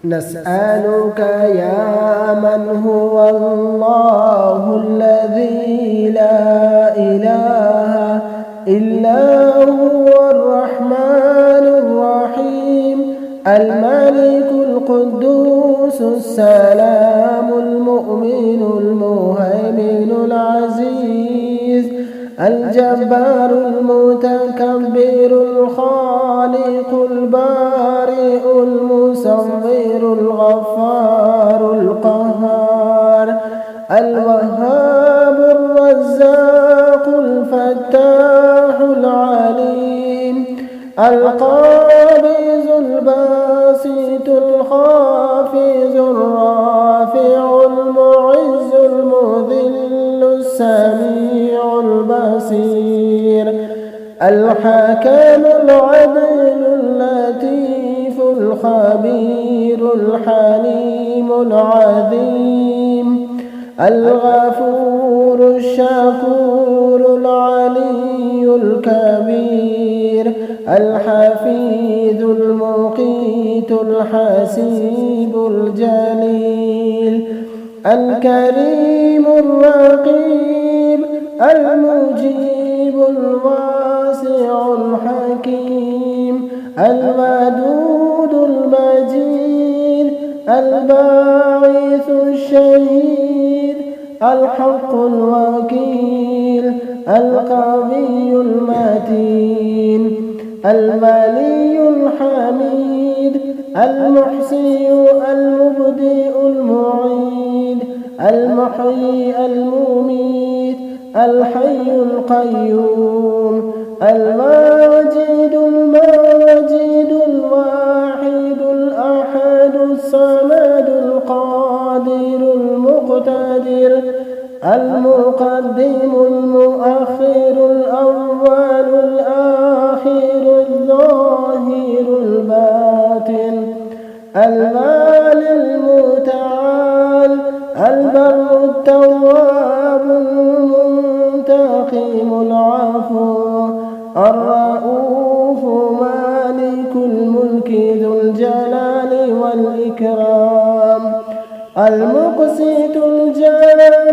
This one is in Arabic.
نسألك يا من هو الله الذي لا إله إلا هو الرحمن الرحيم الملك القدوس السلام المؤمن المهيمن العزيز الجبار المتكبر الخالق البارئ المصور الغفار القهار الوهاب الرزاق الفتاح العليم القابض الباسط الخافض الرافع المعز المذل السميع البصير الحكم العدل اللطيف الخبير الحليم العظيم الغفور الشكور العلي الكبير الحفيظ المقيت الحسيب الجليل الكريم الرقيب المجيب الواسع الحكيم الودود المجيد الباعث الشهيد الحق الوكيل القوي المتين الولي الحميد المحصي المبدئ المعيد المحيي المميت الحي القيوم الواجد الماجد الواحد الأحد الصمد القادر المقتدر المقدم المؤخر الأول الآخر الظاهر الباطن الوالي المتعال البر التواب المنتقم العفو الرؤوف مالك الملك ذو الجلال والإكرام المقسط الجلال